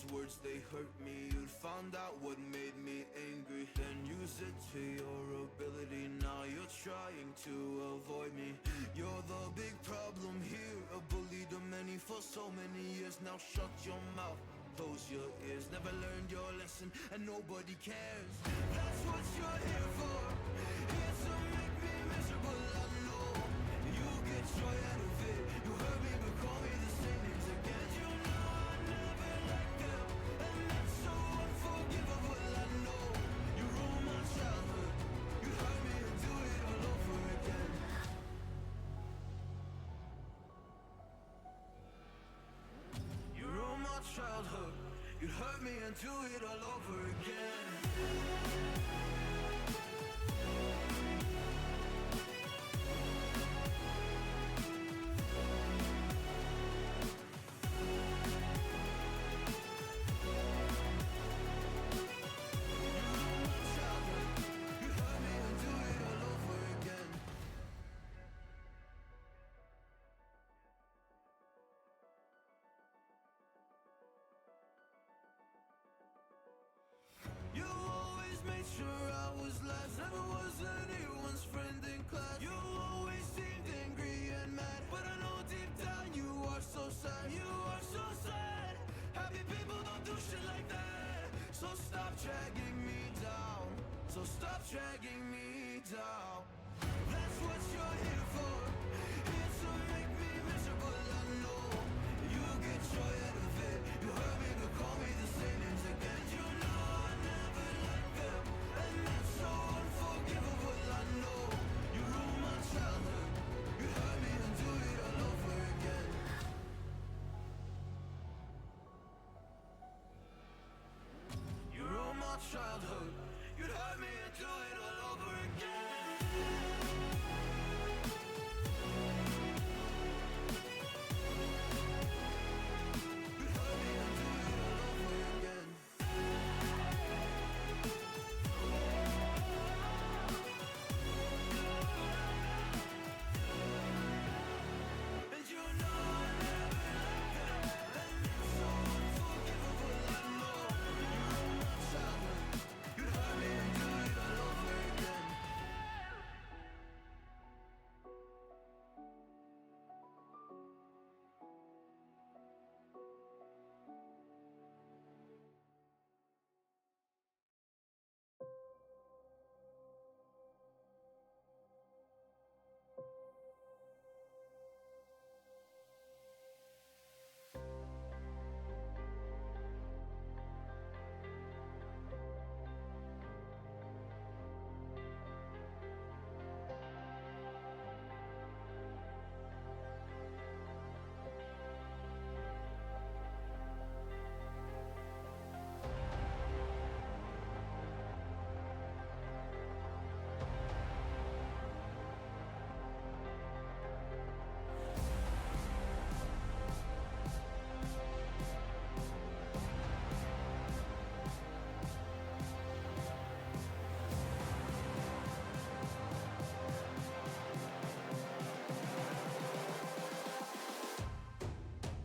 those words, they hurt me. You'd found out what made me angry, then use it to your ability. Now you're trying to avoid me. You're the big problem here, a bully to many for so many years. Now shut your mouth, close your ears. Never learned your lesson and nobody cares. That's what you're here for, here to make me miserable. I know you get joy out of it. You hurt me but call me the same names again. You know I never liked them, and that's so unforgivable. I know you ruined my childhood. You hurt me and do it all over again. You ruined my childhood. You hurt me and do it all over again. You always made sure I was last, never was anyone's friend in class. You always seemed angry and mad, but I know deep down you are so sad. You are so sad. Happy people don't do shit like that. So stop dragging me down, so stop dragging me down. That's what you're here for, here to make me miserable. I know you get joy out of it. You hurt me but call me the same names again. You know I never liked them, and that's so unforgivable. I know you ruined my childhood. You hurt me and do it all over again. You ruined my childhood. You hurt me and do it all over again.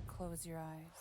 Close your eyes.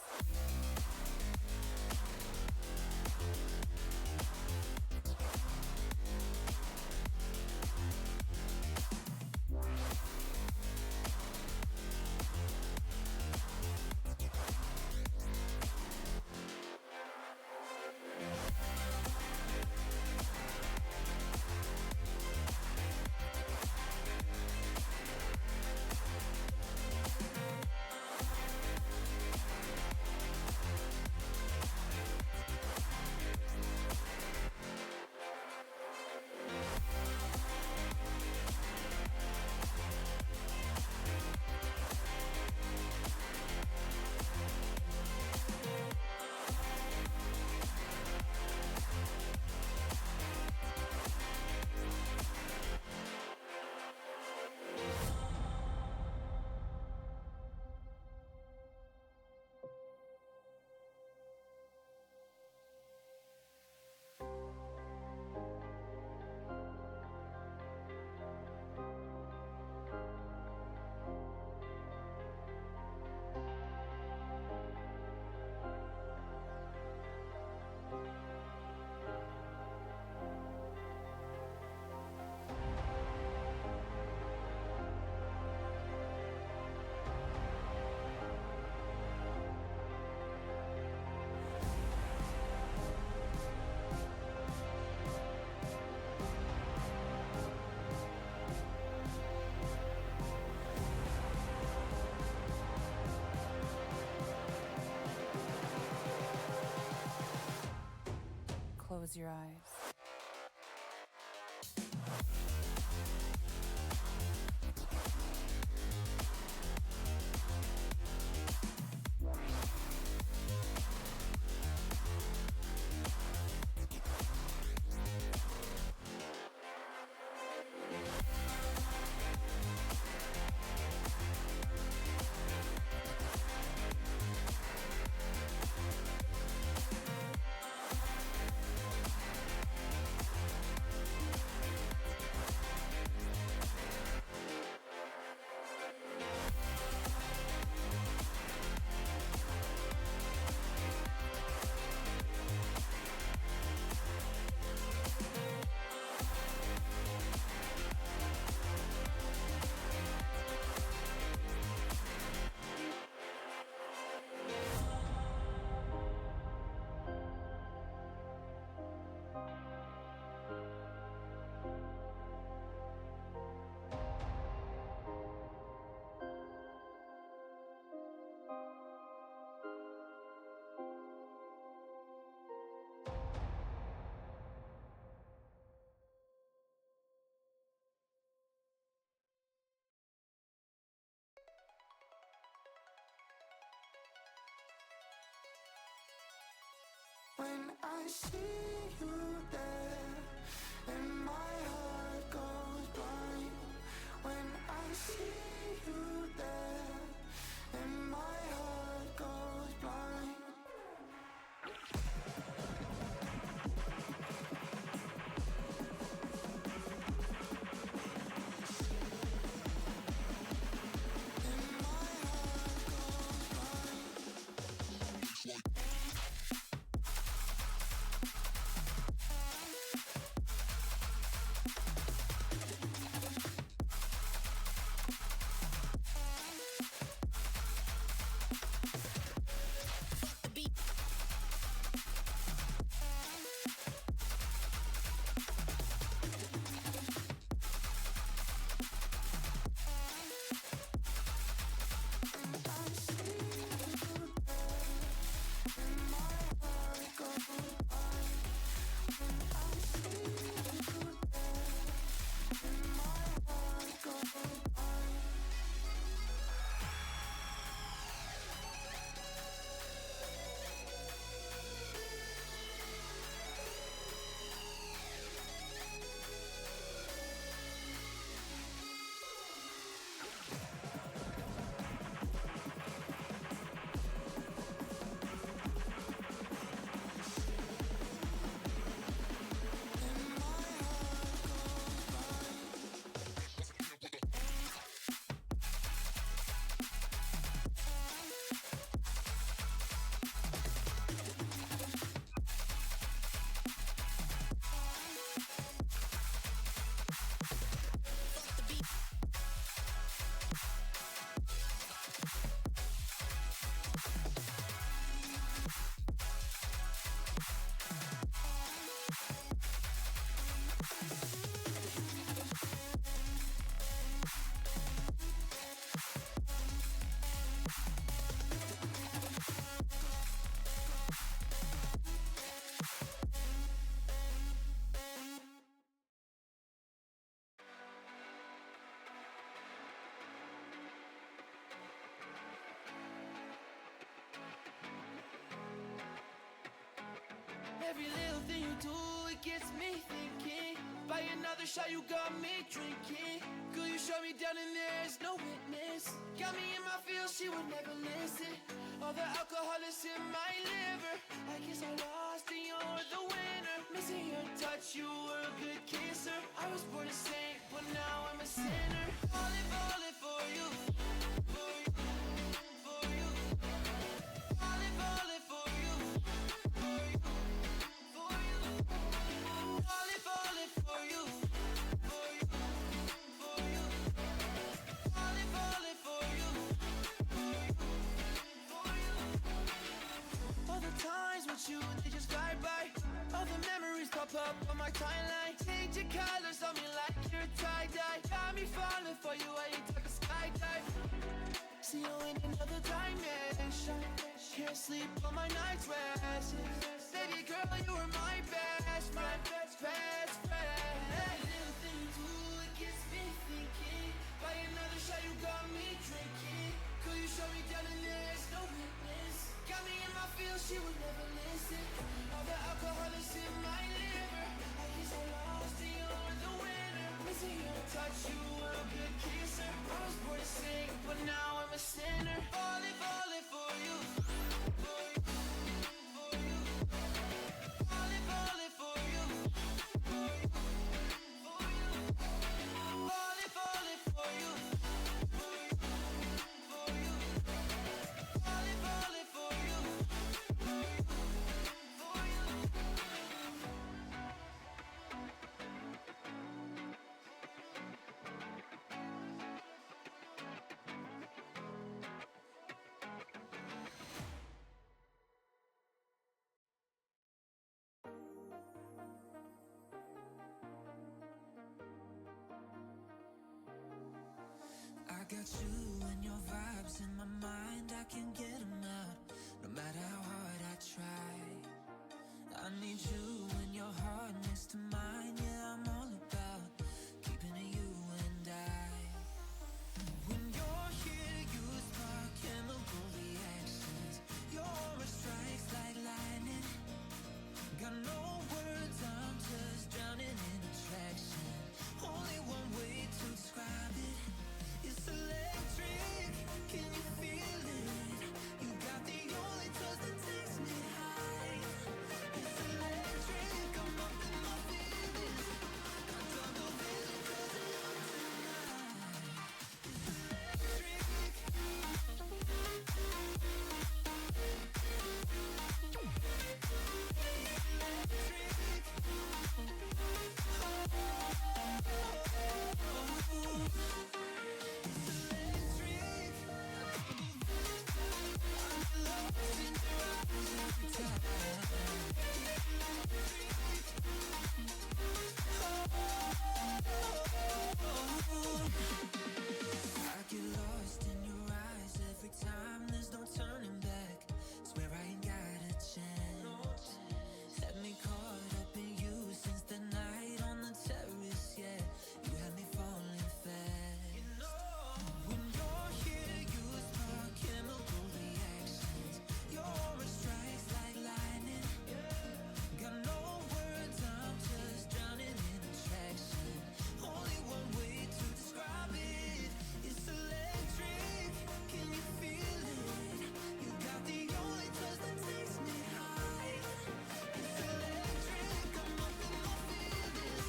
close your eyes. When I see you there, and my heart goes blind. When I see you there, and my heart goes blind. Every little thing you do, it gets me thinking. By another shot, you got me drinking. Girl, you shut me down and there's no witness. Got me in my feels, she would never listen. All the alcohol is in my liver. I guess I lost and you're the winner. Missing your touch, you were a good kisser. I was born a saint, but now I'm a sinner. Falling, falling for you. For you, for you. Falling, falling for you. For you. For you, falling, falling for you, for you, for you, falling, falling for you, for you, for you. All the times with you, they just fly by. All the memories pop up on my timeline. Change your colors on me like you're tie-dye. Got me falling for you, I ain't talking skydive. See you in another dimension. Can't sleep on my nights restless. baby girl, you were my best friend, best friend. Every little thing you do, it gets me thinking. By another shot, you got me drinking. Could you shut me down and there's no witness? Got me in my feels, she would never listen. All the alcohol is in my liver. I get so lost and you're the winner. Missing your touch, you were a good kisser. I was born to sing, but now I'm a sinner. Falling for you. For you, for you. Falling for you. For you, for you. Falling for you. For you, for you. Falling for you. For you, for you. I got you and your vibes in my mind, I can't get them out, no matter how hard I try. I need you and your heart next to mine, yeah, I'm all about keeping it you and I. When you're here, you spark chemical reactions, your aura strikes like lightning. Got no words, I'm just drowning in attraction, only one way to describe it. It's electric, can you feel it? You got the only touch that takes me high. It's electric, I'm up in my feelings. I don't know really 'cause I love tonight. It's electric. I get lost in your eyes every time, there's no turning back. Swear I ain't got a chance. Had me caught up in you since the night on the terrace, yeah. You had me falling fast. When you're here, you spark chemical reactions. Your aura strikes like lightning. Got no words, I'm just drowning in attraction. Only one way to describe it. It's electric, can you feel it? You got the only touch that takes me high. It's electric, I'm up in my feelings.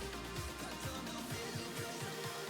I don't know really 'cause I love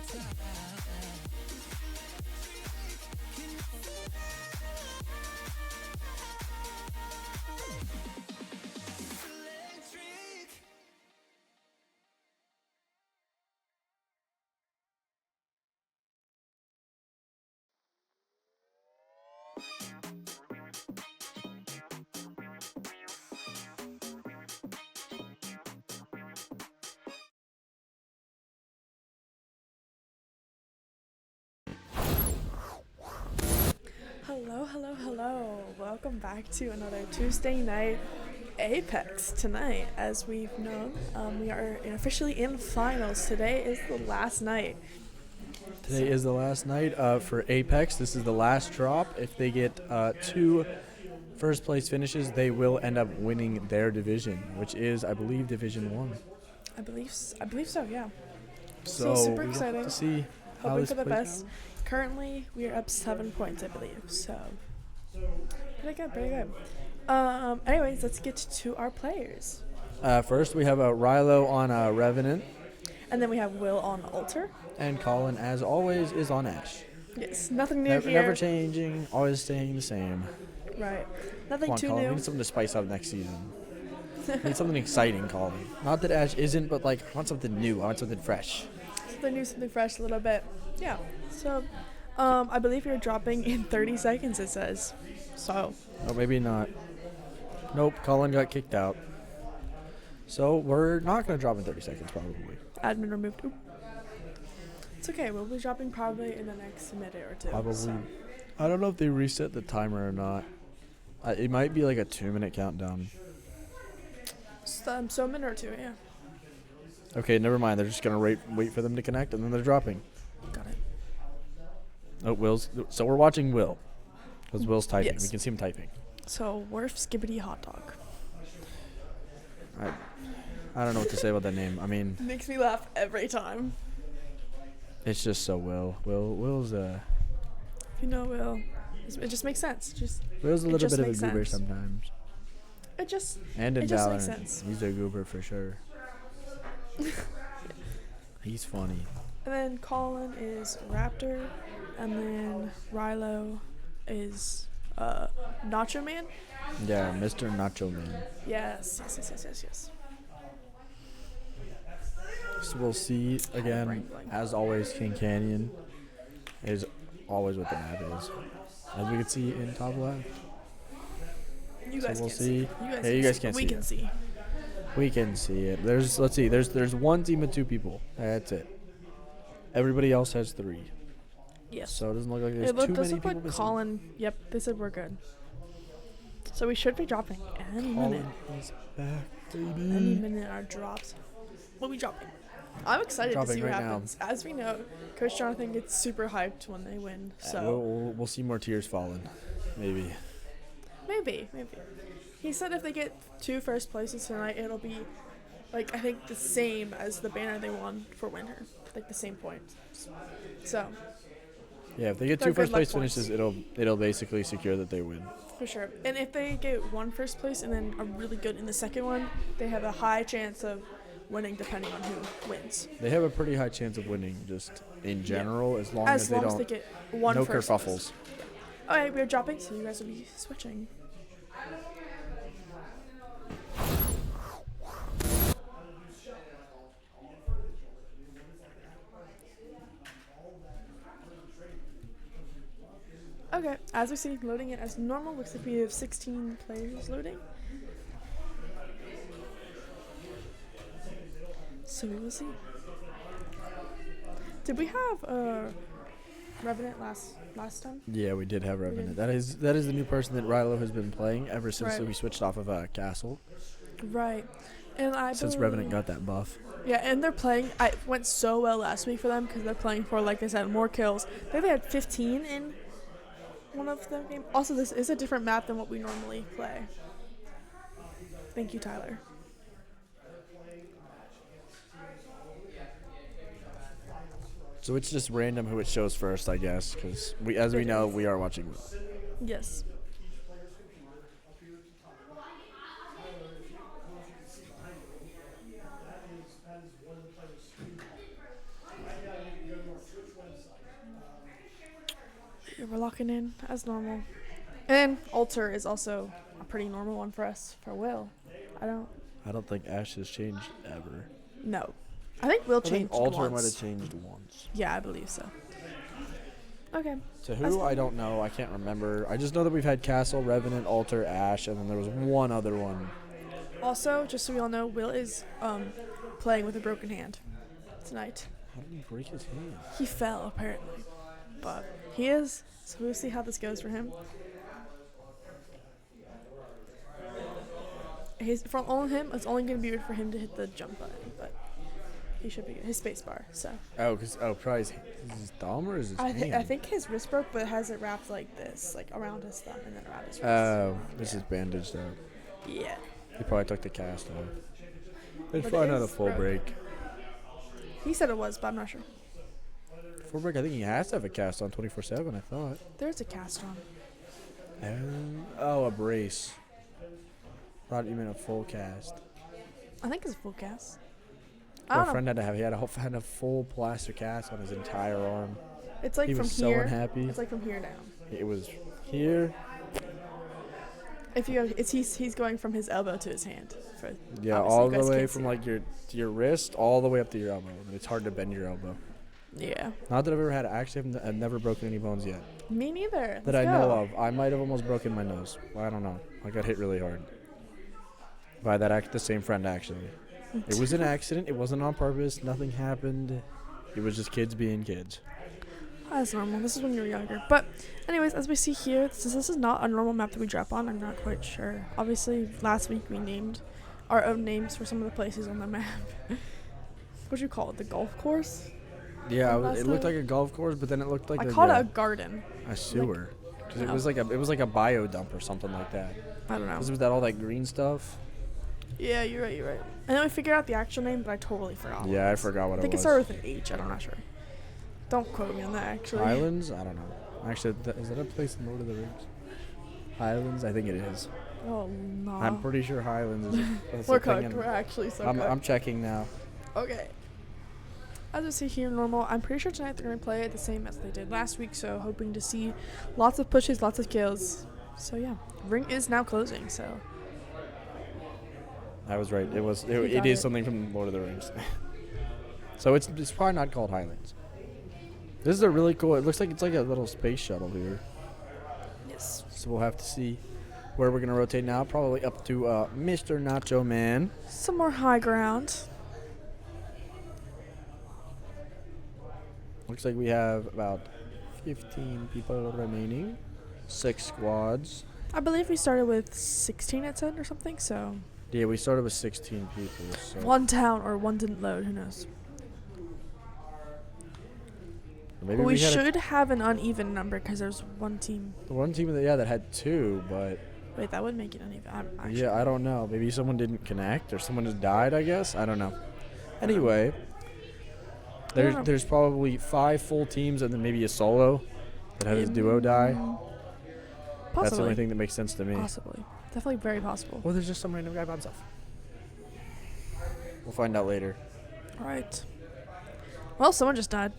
tonight. It's electric. Hello. Welcome back to another Tuesday night Apex. Tonight, as we've known, we are officially in finals. Today is the last night. Today is the last night for Apex. This is the last drop. If they get 2 first place finishes, they will end up winning their division, which is, I believe, Division 1. I believe so, yeah. So super we exciting. have to see how Hoping this for the plays best. Currently, we are up 7 points, I believe. So, pretty good. Anyways, let's get to our players. First, we have Rilo on Revenant. And then we have Will on Alter. And Colin, as always, is on Ash. Yes, nothing new Never, here. never changing, always staying the same. Right. Nothing Come on, too Colin, we new. need something to spice up next season. We need something exciting, Colin. Not that Ash isn't, but like, I want something new. I want something fresh. Something new, something fresh, a little bit. Yeah. So, I believe you're dropping in 30 seconds, it says. So. Oh, maybe not. Nope, Colin got kicked out. So we're not going to drop in 30 seconds, probably. Admin removed. Oop. It's okay. We'll be dropping probably in the next minute or two. Probably. So. I don't know if they reset the timer or not. It might be like a 2-minute countdown. So a minute or two, yeah. Okay, never mind. They're just going to wait for them to connect, and then they're dropping. Got it. Oh, Will's. So we're watching Will. Because Will's typing. Yes. We can see him typing. So, Worf Skibbity Hot Dog. I don't know what to say about that name. I mean, Makes me laugh every time. it's just so Will. Will's You know, Will. It just makes sense. Will's a It little just bit of a makes goober sense. sometimes. It just. And in It just Valorant, makes sense. he's a goober for sure. He's funny. And then Colin is Raptor. And then Rilo is Nacho Man. Yeah, Mr. Nacho Man. Yes. So we'll see again. As always, King Canyon is always what the map is, as we can see in top left. You So guys we'll can't see. see. You guys can't we see can it. see. We can see it. Let's see. There's one team of 2 people. That's it. Everybody else has 3. Yes. So it doesn't look like there's It too does many look people like missing. Colin. Yep, they said we're good. So we should be dropping any minute. Colin is back, Any baby. minute our drops. We'll be dropping. I'm excited to Dropping see what right now. happens. As we know, Coach Jonathan gets super hyped when they win. So We'll see more tears falling, maybe. maybe. He said if they get 2 first places tonight, it'll be like I think the same as the banner they won for winter, like the same points. So Yeah, if they get They're 2 first good luck place finishes, it'll basically secure that they win. for sure. And if they get 1 first place and then are really good in the second one, they have a high chance of winning depending on who wins. They have a pretty high chance of winning, just in general, as long as As they long as don't. they get 1 No first kerfuffles. place. Alright, we're dropping, so you guys will be switching. Okay, as we see, loading it as normal. Looks like we have 16 players loading. So we will see. Did we have Revenant last time? Yeah, we did have Revenant. did. That is the new person that Rilo has been playing ever since Right. we switched off of Castle. Right. And Since Revenant got that buff. Yeah, and they're playing. It went so well last week for them because they're playing for, like they said, more kills. I think they had 15 in one of the games. Also, this is a different map than what we normally play. Thank you, Tyler. So it's just random who it shows first, I guess, because we know, we are watching Will. Yes. Yeah, we're locking in as normal. And Alter is also a pretty normal one for us, for Will. I don't think Ash has changed ever. No. I think Will I think changed Alter once. might have changed once. Yeah, I believe so. Okay. To That's who, I don't know. I can't remember. I just know that we've had Castle, Revenant, Alter, Ash, and then there was one other one. Also, just so we all know, Will is playing with a broken hand tonight. How did he break his hand? He fell, apparently. But he is, so we'll see how this goes for him. For only him, it's only going to be for him to hit the jump button, but he should be good. His space bar, so. Probably is his thumb or is his hand? I think his wrist broke, but it has it wrapped like this, like around his thumb and then around his wrist. Oh, this is bandaged up. Yeah. He probably took the cast off. It's But probably it not a is full broken. break. He said it was, but I'm not sure. Full break, I think he has to have a cast on 24/7, I thought. There's a cast on. A brace. Thought you meant a full cast. I think it's a full cast. I My don't friend know. had a full plaster cast on his entire arm. It's like He from was so here. unhappy. It's like from here down. It was here. If you go, he's going from his elbow to his hand. Yeah, Obviously, all you the guys way can't from see like your wrist all the way up to your elbow. And it's hard to bend your elbow. it. Yeah. Not that I've ever had. I've never broken any bones yet Me neither. that I know of. I might have almost broken my nose. Well, I don't know. I got hit really hard by the same friend actually. It was an accident. It wasn't on purpose. Nothing happened. It was just kids being kids. That's normal. This is when you were younger. But, anyways, as we see here, since this is not a normal map that we drop on, I'm not quite sure. Obviously, last week we named our own names for some of the places on the map. What'd you call it? The golf course? Yeah, From last it looked time? like a golf course, but then it looked like I called it a garden. a sewer. Because no. it was like a bio dump or something like that. I don't know. Because it was all that green stuff. Yeah, you're right. And then we figured out the actual name, but I totally forgot. what Yeah, it I was. forgot what I think it it was. started with an H. I'm not sure. Don't quote me on that, actually. Highlands? I don't know. Actually, is that a place in Lord of the Rings? Highlands? I think it is. Oh, no. I'm pretty sure Highlands is that's We're a thing cooked. in- We're actually so I'm cooked. checking now. Okay. As we see here, normal. I'm pretty sure tonight they're going to play it the same as they did last week, so hoping to see lots of pushes, lots of kills. So, yeah. Ring is now closing, so. I was right. It got is it. something from Lord of the Rings. So it's probably not called Highlands. This is a really cool. It looks like it's like a little space shuttle here. Yes. So we'll have to see where we're gonna rotate now. Probably up to Mr. Nacho Man. Some more high ground. Looks like we have about 15 people remaining. 6 squads. I believe we started with 16 it said or something, so. Yeah, we started with 16 people. So One down or one didn't load, who knows. maybe But we had should have an uneven number because there's one team. the one team that had 2, but Wait, that would make it uneven. yeah, I don't know. Maybe someone didn't connect or someone just died. I guess I don't know. Anyway, there's probably 5 full teams and then maybe a solo that had his duo die. Possibly. That's the only thing that makes sense to me. Possibly. Definitely very possible. Or there's just some random guy by himself. We'll find out later. Alright. Well, someone just died.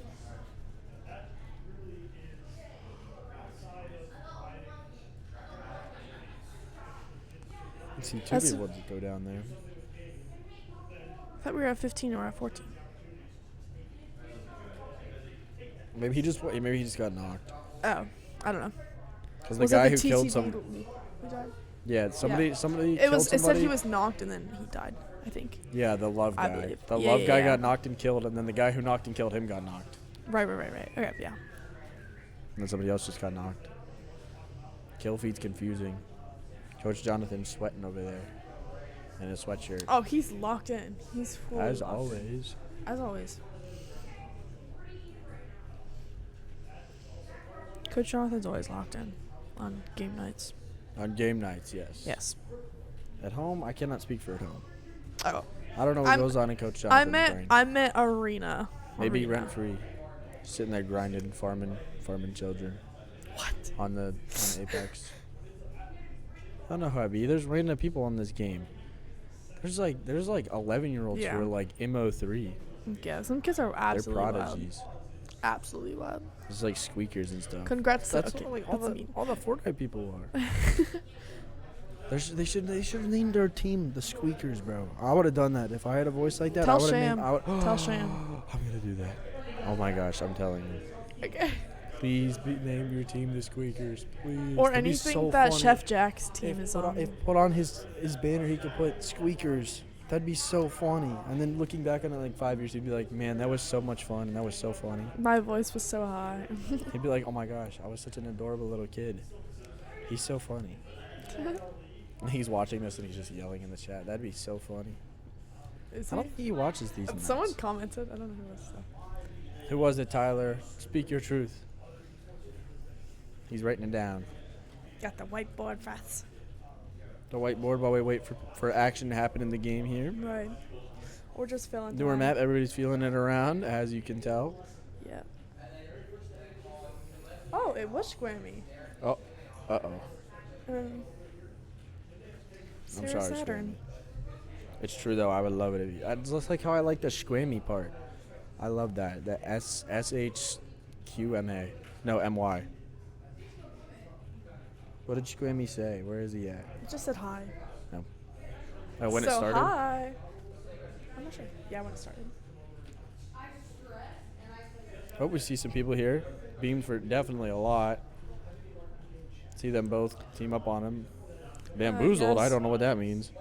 I see 2 That's- people just go down there. I thought we were at 15 or at 14. Maybe he just got knocked. Oh, I don't know. Because the Was it guy the who killed TTV some. who died? Yeah, somebody It killed was. It said somebody. he was knocked and then he died. I think. Yeah, the love I guy. believe. The Yeah, love yeah, guy yeah. got knocked and killed, and then the guy who knocked and killed him got knocked. Right. Okay, yeah. And then somebody else just got knocked. Kill feed's confusing. Coach Jonathan's sweating over there in his sweatshirt. Oh, he's locked in. He's fully As locked in. always. As always. Coach Jonathan's always locked in on game nights. On game nights, yes. Yes. At home, I cannot speak for at home. Oh. I don't know what I'm- goes on in Coach Jonathan's brain. I meant arena. Maybe Arena. rent free. Sitting there grinding, farming children. What? On Apex. I don't know how it be. There's random people on this game. There's like 11-year-olds Yeah. who are like MO3. Yeah, some kids are They're absolutely wild. prodigies. Absolutely wild. There's like squeakers and stuff. Congrats. That's okay, what like that's mean. all the Fortnite people are. They should have named their team the Squeakers, bro. I would have done that if I had a voice like that. Tell I would have Sham. named. Tell Sham. I'm gonna do that. Oh my gosh, I'm telling you. Okay. Please name your team the Squeakers, please. Or That'd be anything so that funny. Chef Jack's team is on. If put on his banner, he could put Squeakers. That'd be so funny. And then looking back on it like 5 years, he'd be like, man, that was so much fun and that was so funny. My voice was so high. He'd be like, oh my gosh, I was such an adorable little kid. He's so funny. And he's watching this and he's just yelling in the chat. That'd be so funny. Is I don't think he watches these. Someone nights. commented. I don't know who it was. Though. Who was it, Tyler? Speak your truth. He's writing it down. Got the whiteboard fast. The whiteboard while we wait for action to happen in the game here. Right. Or just filling Newer time. map, everybody's feeling it around, as you can tell. Yeah. Oh, it was Squammy. Oh, uh-oh. Um, I'm Sarah sorry, Saturn. It's true though. I would love it if you. It's just like how I like the squammy part. I love that. The SHQMA. No, MY. What did Squammy say? Where is he at? It just said hi. No. When it So started? hi. I'm not sure. Yeah, when it started. Oh, we see some people here. Beamed for definitely a lot. See them both team up on him. Bamboozled. I yes. don't know what that means.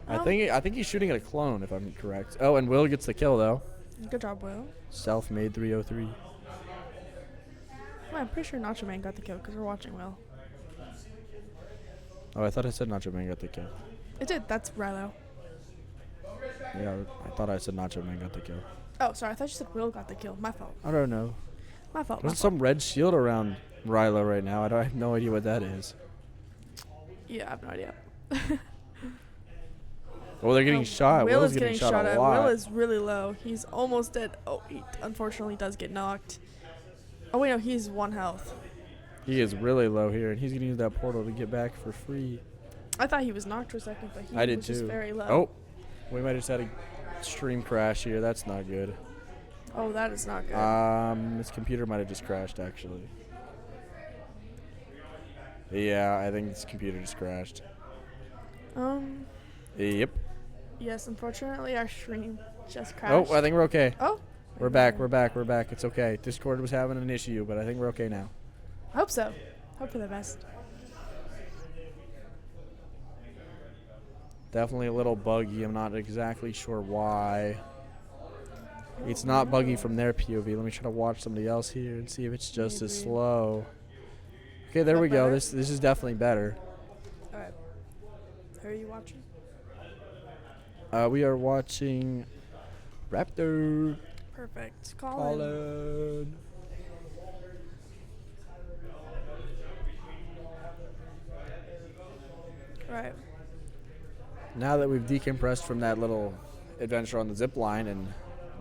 I think he's shooting at a clone, if I'm correct. Oh, and Will gets the kill though. Good job, Will. Self-made 303. Well, I'm pretty sure Nacho Man got the kill because we're watching Will. Oh, I thought I said Nacho Man got the kill. It did. That's Rilo. Yeah, I thought I said Nacho Man got the kill. Oh, sorry. I thought you said Will got the kill. My fault. I don't know. My fault. There's some red shield around Rilo right now. I have no idea what that is. Yeah, I have no idea. Oh, they're getting shot. Will Will's is getting shot a at. lot. Will is really low. He's almost dead. Oh, he unfortunately does get knocked. Oh, wait, no. He's 1 health. He is really low here, and he's going to use that portal to get back for free. I thought he was knocked for a second, but he I did was just too. very low. Oh, we might have just had a stream crash here. That's not good. Oh, that is not good. This computer might have just crashed, actually. Yeah, I think this computer just crashed. Yep. Yes, unfortunately, our stream just crashed. Oh, I think we're okay. Oh. We're back. We're back. We're back. It's okay. Discord was having an issue, but I think we're okay now. I hope so. Hope for the best. Definitely a little buggy. I'm not exactly sure why. It's not buggy from their POV. Let me try to watch somebody else here and see if it's just as slow. Okay, there we go. This is definitely better. All right. Who are you watching? We are watching Raptor. Perfect. Colin. Right. Now that we've decompressed from that little adventure on the zip line and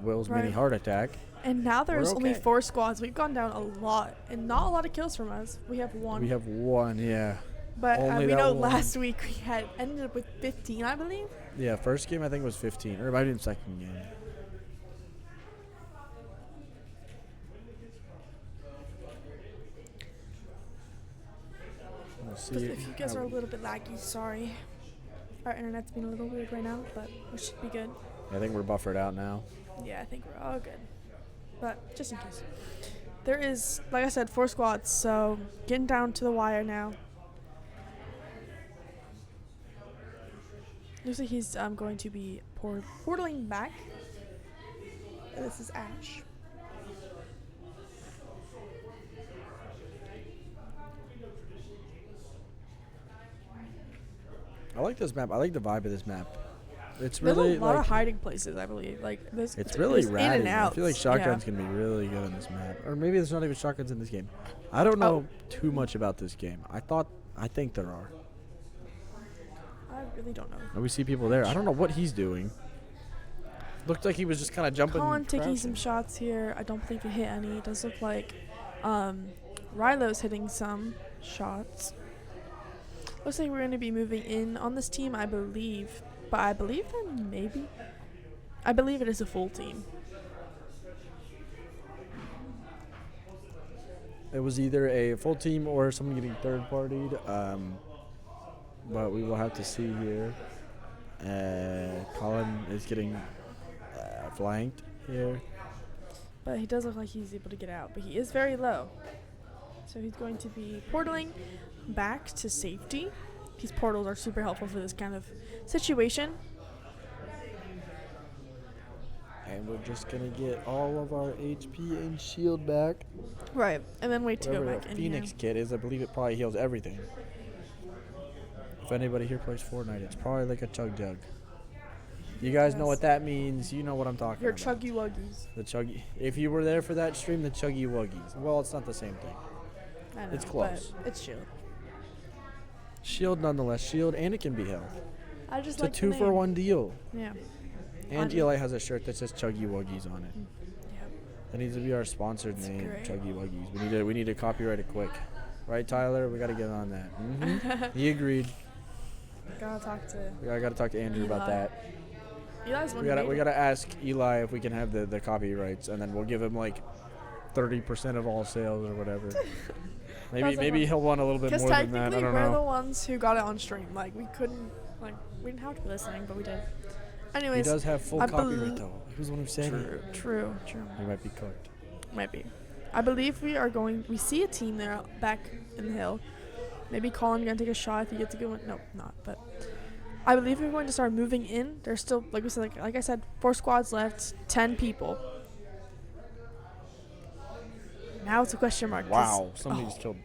Will's mini heart attack. And now there's We're only okay. 4 squads. We've gone down a lot, and not a lot of kills from us. We have 1. We have 1, yeah. But only we that know one. last week we had ended up with 15, I believe. Yeah, first game I think was 15, or it might have been second game. Let's But see. if you guys are a little bit laggy, sorry. Our internet's being a little weird right now, but we should be good. I think we're buffered out now. Yeah, I think we're all good. But just in case. There is, like I said, 4 squads, so getting down to the wire now. Looks like he's going to be portaling back. This is Ash. I like this map. I like the vibe of this map. It's There's really a lot like of hiding places, I believe. Like this, it's really there's in ratty. and I outs. feel like shotguns Yeah. can be really good on this map, or maybe there's not even shotguns in this game. I don't know too much about this game. I think there are. I really don't know. And we see people there. I don't know what he's doing. Looked like he was just kind of jumping. Colin taking crouching. some shots here. I don't believe he hit any. It does look like Rilo's hitting some shots. Looks like we're going to be moving in on this team, I believe. But I believe that maybe. I believe it is a full team. It was either a full team or someone getting third-partied. But we will have to see here. Colin is getting flanked here. But he does look like he's able to get out. But he is very low. So he's going to be portaling back to safety. These portals are super helpful for this kind of situation. And we're just going to get all of our HP and shield back. Right. And then wait to Whatever go back that in Phoenix here. kit is, I believe it probably heals everything. If anybody here plays Fortnite, it's probably like a chug jug. You guys know Yes. what that means. You know what I'm talking Your about. chuggy wuggies. The chuggy. If you were there for that stream, the chuggy wuggies. Well, it's not the same thing. I know, It's close. But it's chill. Shield nonetheless. Shield and it can be health. I just It's like a the 2-for-1 deal. Yeah. And On- Eli has a shirt that says Chuggy Wuggies on it. Yeah. That needs to be our sponsored That's name, great. Chuggy Wuggies. We need to copyright it quick. Right, Tyler? We got to get on that. He agreed. Gotta talk to I gotta talk to Andrew about Eli. that. Eli's one. We gotta ask Eli if we can have the copyrights, and then we'll give him like 30% of all sales or whatever. Maybe he'll want a little bit more than that. I technically, don't we're the know. ones who got it on stream. Like we couldn't, like we didn't have to be listening, but we did. He Anyways, does have full I copyright though. He was the one who said it. True. He might be cooked. Might be. I believe we are going. We see a team there back in the hill. Maybe Colin gonna take a shot if he gets a good one. No, not. But I believe we're going to start moving in. There's still, like we said, like I said, 4 squads left, 10 people. Now it's a question mark. Wow, somebody's killed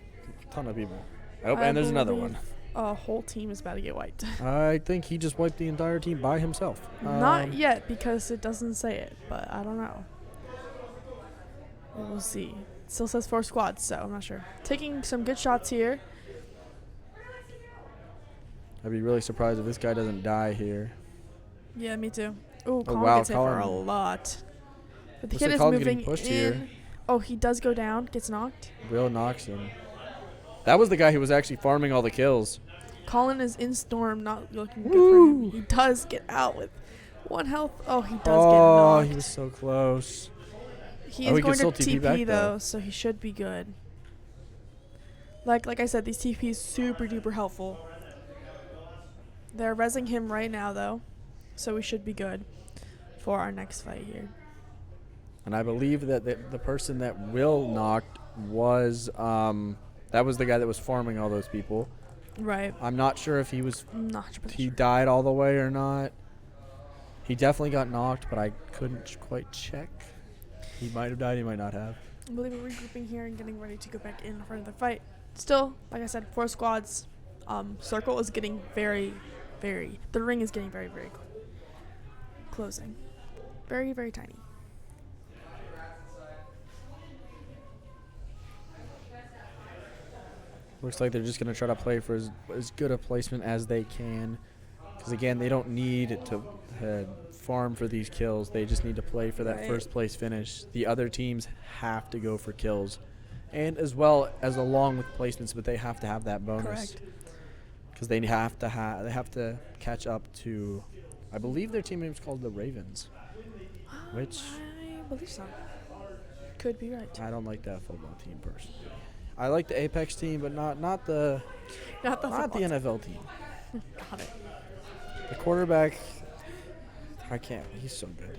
a ton of people. Oh, and there's another one. A whole team is about to get wiped. I think he just wiped the entire team by himself. Not yet, because it doesn't say it, but I don't know. We'll see. It still says 4 squads, so I'm not sure. Taking some good shots here. I'd be really surprised if this guy doesn't die here. Yeah, me too. Ooh, Colin wow, gets hit for a Colin. lot. But the Looks kid like is Colin's moving getting pushed in. here. Oh, he does go down, gets knocked. Will knocks him. That was the guy who was actually farming all the kills. Colin is in storm, not looking good for him. He does get out with 1 health. Oh, he does get knocked. He was so close. He Oh, is he can going to still TP back, TP though. though, so he should be good. Like I said, these TPs super duper helpful. They're rezzing him right now though, so we should be good for our next fight here. And I believe that the person that Will knocked was that was the guy that was farming all those people. Right. I'm not sure if he was Not 100% he sure. died all the way or not. He definitely got knocked, but I couldn't quite check. He might have died, he might not have. I believe we're regrouping here and getting ready to go back in for another fight. Still, like I said, 4 squads. Circle is getting very, the ring is getting very closing. Very tiny. Looks like they're just going to try to play for as good a placement as they can. Because, again, they don't need to farm for these kills. They just need to play for that Right. first place finish. The other teams have to go for kills. And as well as along with placements, but they have to have that bonus. Correct. Because they have to catch up to, I believe their team name is called the Ravens. Which I believe so. Could be right. I don't like that football team personally. I like the Apex team, but not the Not the not the football team. NFL team. Got it. The quarterback, I can't. He's so good.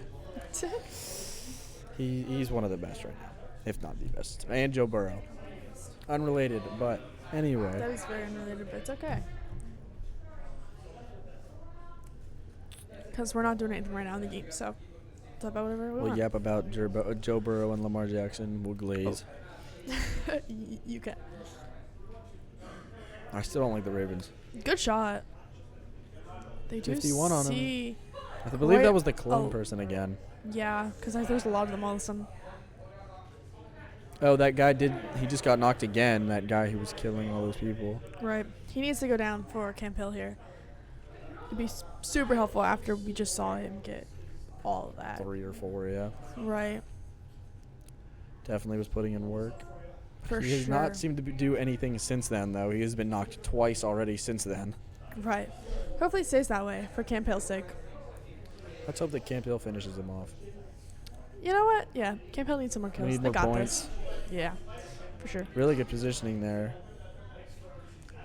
He's one of the best right now, if not the best. And Joe Burrow. Unrelated, but anyway. That is very unrelated, but it's okay. Because we're not doing anything right now in the game, so talk about whatever we We'll want. yap about Joe Burrow and Lamar Jackson. We'll glaze. You can. I still don't like the Ravens. Good shot. They do 51 on him. see. I believe that Quite was the clone a- person again. Yeah, because there's a lot of them all of a sudden. Oh, that guy he just got knocked again, that guy who was killing all those people. Right. He needs to go down for Camp Hill here. It'd be super helpful after we just saw him get all of that. 3 or 4, yeah. Right. Definitely was putting in work. For He sure. has not seemed to do anything since then, though. He has been knocked twice already since then. Right. Hopefully it stays that way for Camp Hill's sake. Let's hope that Camp Hill finishes him off. You know what? Yeah, Camp Hill needs some more kills. need They more got points. this. Yeah, for sure. Really good positioning there.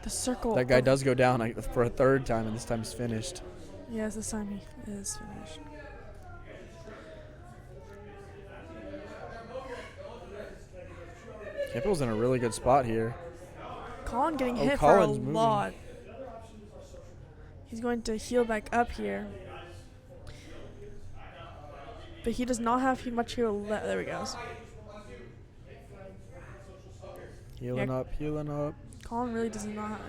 The circle. That guy of- does go down for a 3rd time, and this time he's finished. Yes, this time he is finished. Camp Hill's in a really good spot here. Colin getting Oh, hit Colin's for a moving. lot. He's going to heal back up here. But he does not have much heal left. There he goes. Healing Yeah. up, healing up. Colin really does not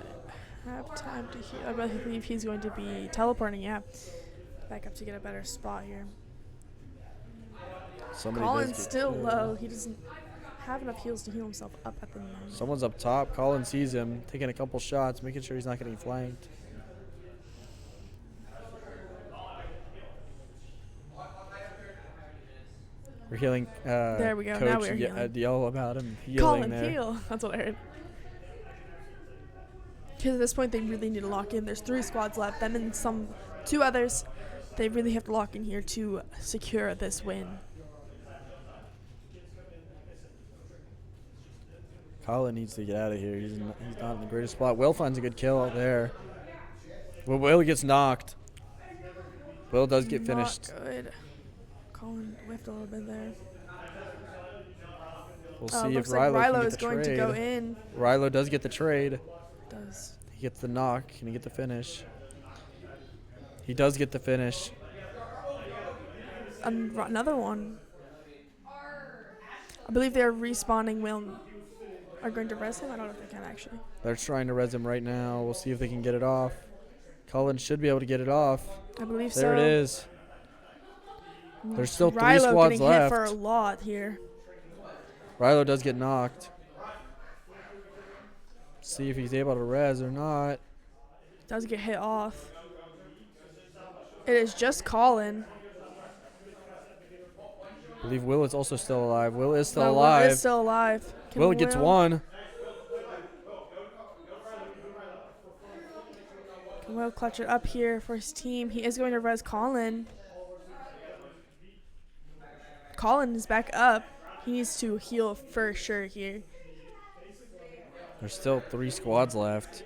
have time to heal. I believe he's going to be teleporting, yeah. Back up to get a better spot here. Somebody does Colin's get still killed. low. He doesn't have enough heals to heal himself up at the moment. Someone's up top. Colin sees him, taking a couple shots, making sure he's not getting flanked. We're healing. There we go. Coach Now we're healing. yell about him healing Colin, there. heal. That's what I heard. because at this point they really need to lock in. There's 3 squads left. Them and 2 others. They really have to lock in here to secure this win. Colin needs to get out of here. He's not in the greatest spot. Will finds a good kill out there. Well, Will gets knocked. Will does get finished. Not good. Colin whiffed a little bit there. We'll see if Looks like Rilo can Rilo get is the going trade. to go in. Rilo does get the trade. Does. He gets the knock. Can he get the finish? He does get the finish. Another one. I believe they're respawning Will. Are going to res him? I don't know if they can actually. They're trying to res him right now. We'll see if they can get it off. Cullen should be able to get it off. I believe so. There it is. There's still 3 Rilo squads getting left. hit for a lot here. Rilo does get knocked. See if he's able to res or not. Does get hit off. It is just Colin. I believe Will is also still alive. Will is still No, alive. Will is still alive. Will gets one. Can Will clutch it up here for his team? He is going to res Colin. Colin is back up. He needs to heal for sure here. There's still 3 squads left.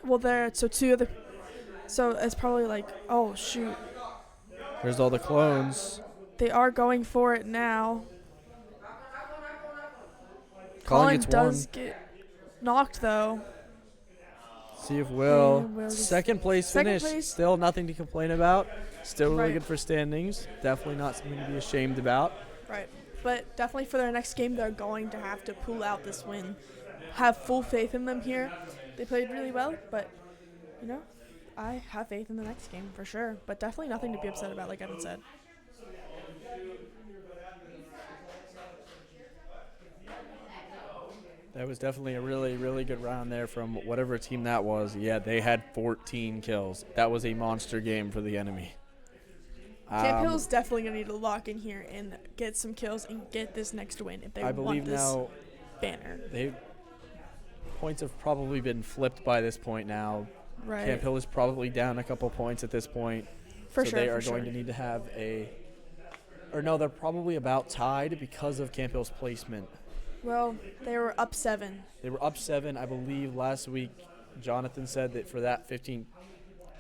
Well, so 2 of the. So it's probably like, oh shoot. There's all the clones. They are going for it now. Colin Colin gets does one. get knocked though. See if Will. And Will Second place second finish. place. Still nothing to complain about. Still really Right. good for standings. Definitely not something to be ashamed about. Right. But definitely for their next game, they're going to have to pull out this win. Have full faith in them here. They played really well, but, you know, I have faith in the next game for sure. But definitely nothing to be upset about, like Evan said. That was definitely a really, really good round there from whatever team that was. Yeah, they had 14 kills. That was a monster game for the enemy. Camp Hill's definitely going to need to lock in here and get some kills and get this next win if they I want believe this now banner. points have probably been flipped by this point now. Right. Camp Hill is probably down a couple points at this point. For so sure. they are for going sure. to need to have they're probably about tied because of Camp Hill's placement. Well, they were up 7. They were up 7, I believe. Last week, Jonathan said that for that 15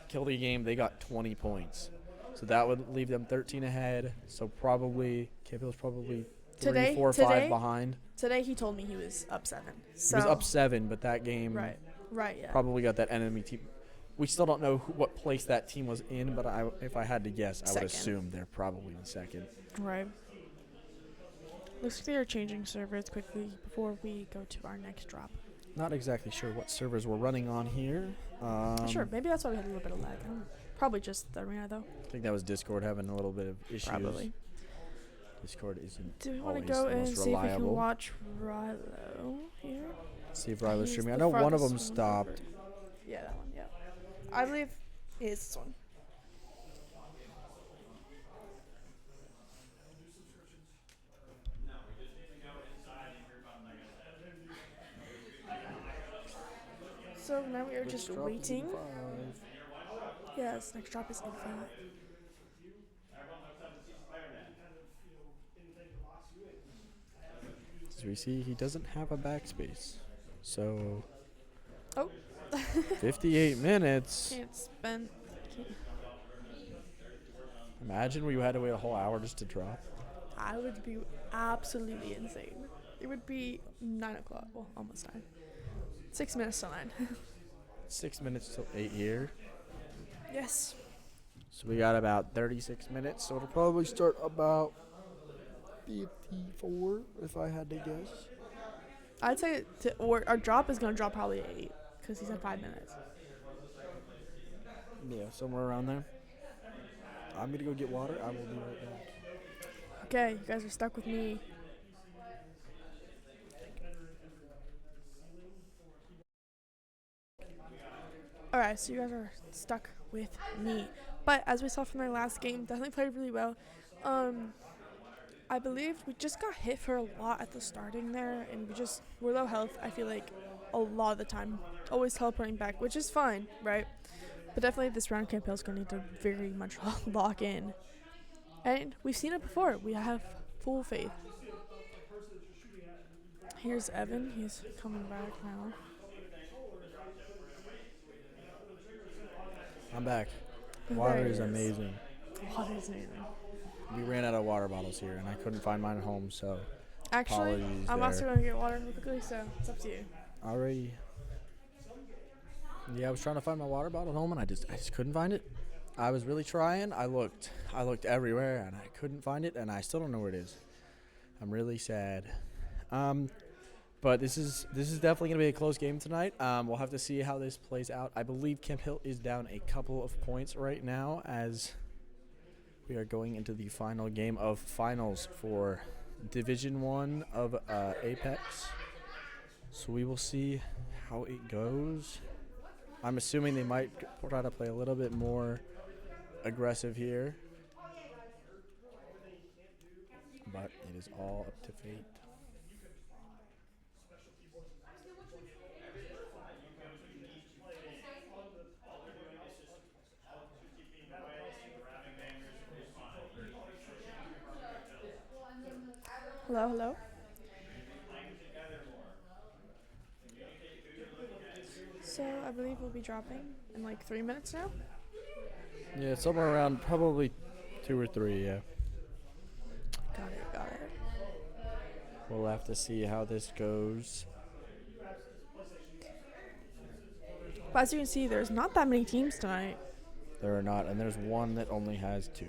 kill game, they got 20 points. So that would leave them 13 ahead. So probably Camp Hill's probably 3, 4, 5 behind. Today he told me he was up 7. He was up 7, but that game Right, yeah. probably got that enemy team. We still don't know what place that team was in, but if I had to guess, I would assume they're probably in second. Right. Looks like they are changing servers quickly before we go to our next drop. Not exactly sure what servers we're running on here. Sure, maybe that's why we had a little bit of lag. Probably just the arena, though. I think that was Discord having a little bit of issues. Probably. Discord isn't Do we want always to go the and most see if we can reliable. watch Rilo here? See if Ryler's He's streaming. I the know one of farthest them one stopped. over. Yeah, that one, yeah. I believe it is this one. So now we are just waiting. Yes, next drop is in 5. As we see, he doesn't have a backspace. So, Oh. 58 minutes. Can't spend. Imagine we had to wait a whole hour just to drop. I would be absolutely insane. It would be 9 o'clock. Well, almost 9. 6 minutes till 9. 6 minutes till 8 here. Yes. So we got about 36 minutes. So it'll probably start about 54 if I had to guess. I'd say our drop is going to drop probably at 8 because he said 5 minutes. Yeah, somewhere around there. I'm going to go get water. I will be right back. Okay, you guys are stuck with me. Alright, so you guys are stuck with me. But as we saw from their last game, definitely played really well. I believe we just got hit for a lot at the starting there, and we're low health. I feel like a lot of the time always teleporting back, which is fine, right? But definitely this round Camp Hill's gonna need to very much lock in. And we've seen it before. We have full faith. Here's Evan. He's coming back now. I'm back. There Water he is amazing. Water is amazing. We ran out of water bottles here, and I couldn't find mine at home, so Actually, apologies I'm there. also going to get water real quickly, so it's up to you. Alrighty. Yeah, I was trying to find my water bottle at home, and I just couldn't find it. I was really trying. I looked everywhere, and I couldn't find it, and I still don't know where it is. I'm really sad. But this is definitely gonna be a close game tonight. We'll have to see how this plays out. I believe Camp Hill is down a couple of points right now, as we are going into the final game of finals for Division 1 of Apex. So we will see how it goes. I'm assuming they might try to play a little bit more aggressive here. But it is all up to fate. Hello, hello. So I believe we'll be dropping in like 3 minutes now. Yeah, somewhere around probably 2 or 3, yeah. Got it. We'll have to see how this goes. But as you can see, there's not that many teams tonight. There are not, and there's one that only has 2.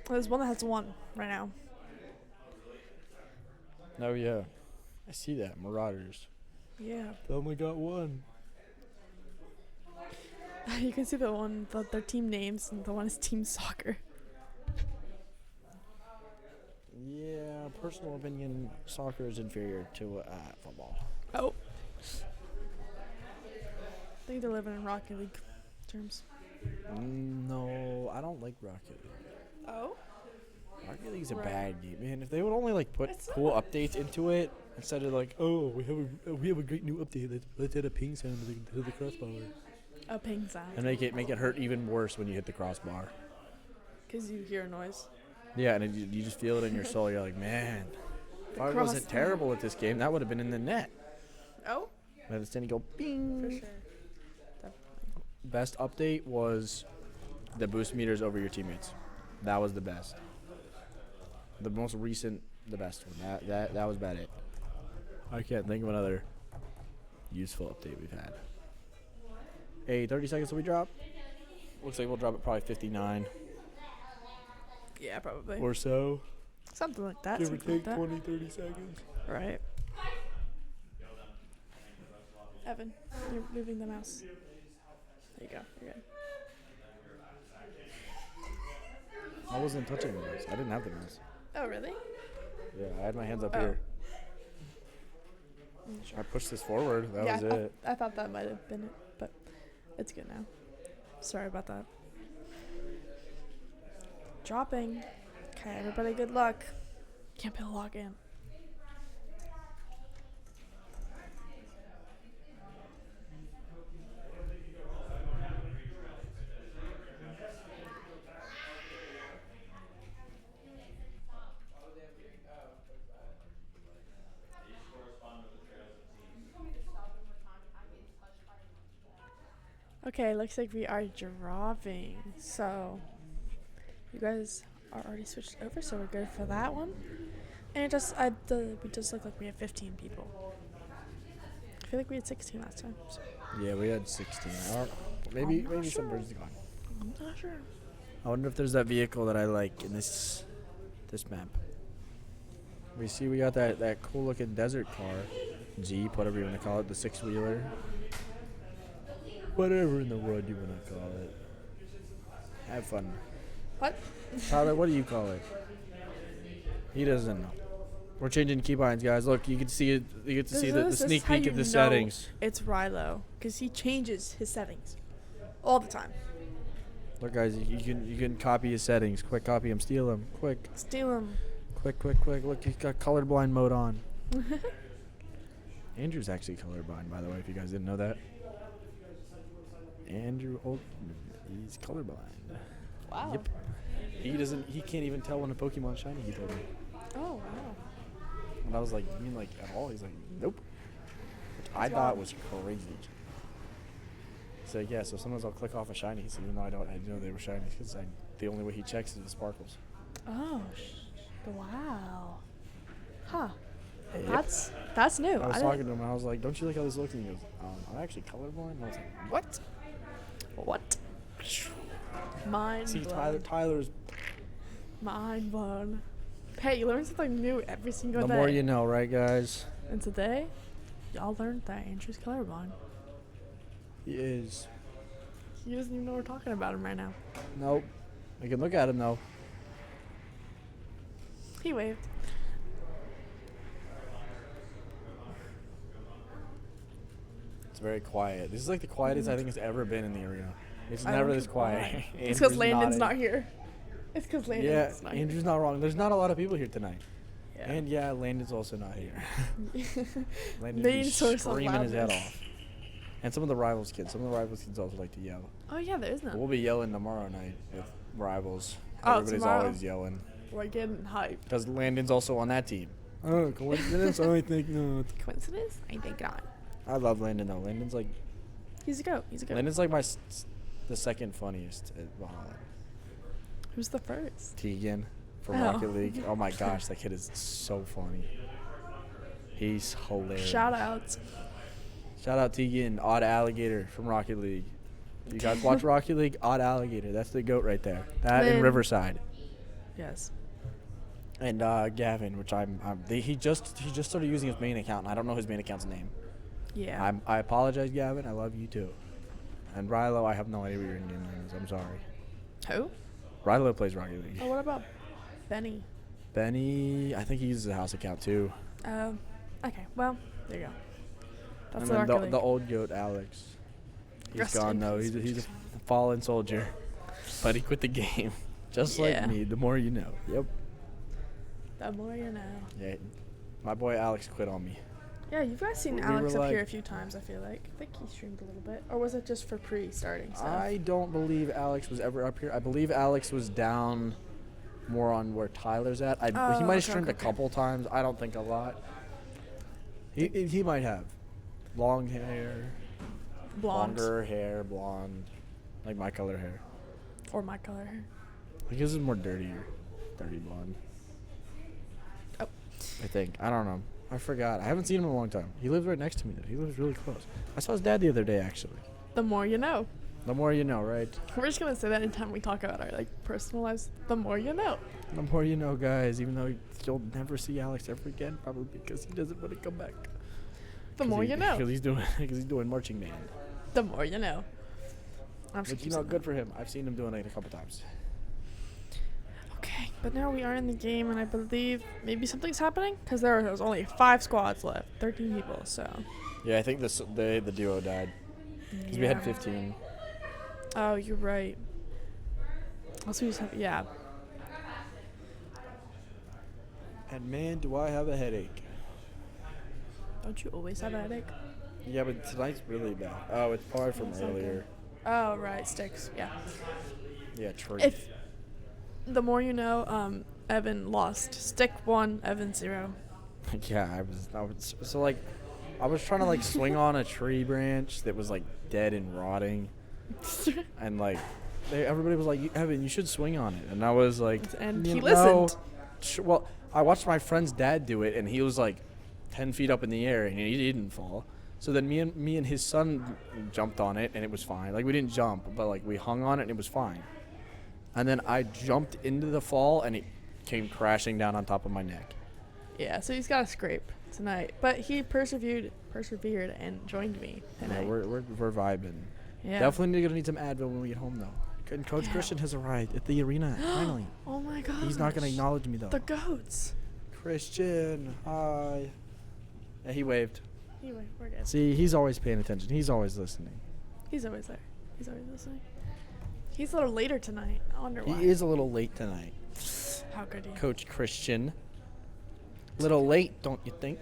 There's one that has 1 right now. Oh, yeah. I see that. Marauders. Yeah. They only got 1. You can see their team names, and the one is Team Soccer. Yeah, personal opinion, soccer is inferior to football. Oh. I think they're living in Rocket League terms. No, I don't like Rocket League. Oh? Rocket League's a Right. bad game, man. If they would only like put cool updates into it instead of like, oh, we have a great new update. Let's add a ping sound to the crossbar, A ping sound. and make it hurt even worse when you hit the crossbar. Because you hear a noise. Yeah, and you just feel it in your soul. You're like, man, if I cross- wasn't terrible at this game, that would have been in the net. Oh? But instead you go, bing. For sure. Definitely. Best update was the boost meters over your teammates. That was the best. The most recent, the best one. That was about it. I can't think of another useful update we've had. Hey, 30 seconds till we drop. Looks like we'll drop at probably 59 Yeah, probably. or so. Something like that. Give or something like take that. 20, 30 seconds. Right. Evan, you're moving the mouse. There you go. You're good. I wasn't touching the mouse. I didn't have the mouse. Oh, really? Yeah, I had my hands up Oh. here. I pushed this forward. That was it. I thought that might have been it, but it's good now. Sorry about that. Dropping. Okay, everybody, good luck. Can't be a login. Okay, looks like we are dropping. So, you guys are already switched over, so we're good for that one. And it just, we just look like we have 15 people. I feel like we had 16 last time. So. Yeah, we had 16. Maybe I'm not some sure. birds gone. I'm not sure. I wonder if there's that vehicle that I like in this map. We see we got that cool looking desert car, Jeep, whatever you want to call it, the 6-wheeler. Whatever in the world you want to call it. Have fun. What? Tyler, what do you call it? He doesn't know. We're changing keybinds, guys. Look, you can see it. You get to see the This is sneak how peek you of the know settings. It's Rilo, because he changes his settings all the time. Look, guys, you can copy his settings. Quick, copy him, steal him, quick, Steal him. quick. Look, he's got colorblind mode on. Andrew's actually colorblind, by the way, if you guys didn't know that. Andrew Old. He's colorblind. Wow. Yep. He can't even tell when a Pokemon shiny, he told me. Oh, wow. And I was like, you mean like at all? He's like, nope. Which I That's thought wild. was crazy. So yeah, so sometimes I'll click off a shinies, even though I know they were shinies, because the only way he checks is the sparkles. Oh, wow. Huh. Yep. That's new. I was didn't- talking to him, and I was like, don't you like how this looks? And he goes, I'm actually colorblind. And I was like, what? What? Mind See, blown. Tyler's. Mind blown. Hey, you learn something new every single The day. more you know, right, guys? And today, y'all learned that Andrew's colorblind. He is. He doesn't even know we're talking about him right now. Nope. I can look at him, though. He waved. It's very quiet. This is like the quietest I think it's ever been in the arena. It's I never wonder this quiet. why. It's because Andrew's Landon's not nodding. here. It's because Yeah, Landon's not Andrew's not wrong. There's not a lot of people here tonight. here. And yeah, Landon's also not here. Landon's Main be source of screaming his head loudness. off. And some of the rivals kids. Some of the rivals kids also like to yell. Oh, yeah, there is none. We'll be yelling tomorrow night with rivals. Oh, Everybody's tomorrow? always yelling. We're getting hyped. Because Landon's also on that team. Oh, coincidence? I think not. Coincidence? I think not. I love Landon though. Landon's like He's a goat. He's a goat. Landon's like the second funniest at Valhalla. Who's the first? Tegan from Oh. Rocket League. Oh my gosh, that kid is so funny. He's hilarious. Shout outs. Shout out Tegan, Odd Alligator from Rocket League. You guys watch Rocket League? Odd Alligator. That's the goat right there. That in Lynn. Riverside. Yes. And Gavin, which he just started using his main account, and I don't know his main account's name. Yeah. I apologize, Gavin. I love you too. And Rilo, I have no idea what your Indian name is. I'm sorry. Who? Rilo plays Rocket League. Oh, what about Benny? Benny, I think he uses a house account too. Okay. Well, there you go. That's And the then Rocket League. the old goat, Alex. He's Rest gone in though. peace, He's Rich. a fallen soldier, but he quit the game, just Yeah. like me. The more you know. Yep. The more you know. Yeah. My boy Alex quit on me. Yeah, you guys seen We Alex were up here like- a few times, I feel like. I think he streamed a little bit. Or was it just for pre-starting stuff? I don't believe Alex was ever up here. I believe Alex was down more on where Tyler's at. He Oh, might have okay, streamed okay, a couple times. I don't think a lot. He might have. Long hair. Blonde. Longer hair, blonde. Like my color hair. Or my color hair. I guess it's more dirtier. Dirty blonde. Oh. I think. I don't know. I forgot. I haven't seen him in a long time. He lives right next to me though. He lives really close. I saw his dad the other day actually. The more you know. The more you know, right? We're just gonna say that anytime we talk about our like personal lives. The more you know. The more you know, guys. Even though you'll never see Alex ever again, probably because he doesn't want to come back. The more you know. Because he's doing marching band. The more you know. I'm just Which, you know, good for him. I've seen him doing it a couple times. Okay, but now we are in the game, and I believe maybe something's happening because there was only 5 squads left, 13 people. So. Yeah, I think the duo died. Because we had 15. Oh, you're right. Also, we just have yeah. And man, do I have a headache. Don't you always have a headache? Yeah, but tonight's really bad. Oh, it's probably from That's not good. earlier. Oh, right, sticks. Yeah. Yeah, true. If the more you know, Evan lost. Stick 1, Evan 0. Yeah, I was so like, I was trying to like swing on a tree branch that was like dead and rotting, and like, everybody was like, Evan, you should swing on it, and I was like, And "You he know, listened. Well, I watched my friend's dad do it, and he was like 10 feet up in the air, and he didn't fall. So then me and his son jumped on it, and it was fine. Like, we didn't jump, but like we hung on it, and it was fine. And then I jumped into the fall, and it came crashing down on top of my neck. Yeah, so he's got a scrape tonight, but he persevered and joined me Yeah, tonight. we're vibing. Yeah. Definitely gonna need some Advil when we get home though. And Coach Yeah. Christian has arrived at the arena finally. Oh my god. He's not gonna acknowledge me though. The goats. Christian, hi. Yeah, he waved. Anyway, we're good. See, he's always paying attention. He's always listening. He's always there. He's always listening. He's a little later tonight. I wonder why. He is a little late tonight, How could he? Coach Christian. Little late, don't you think?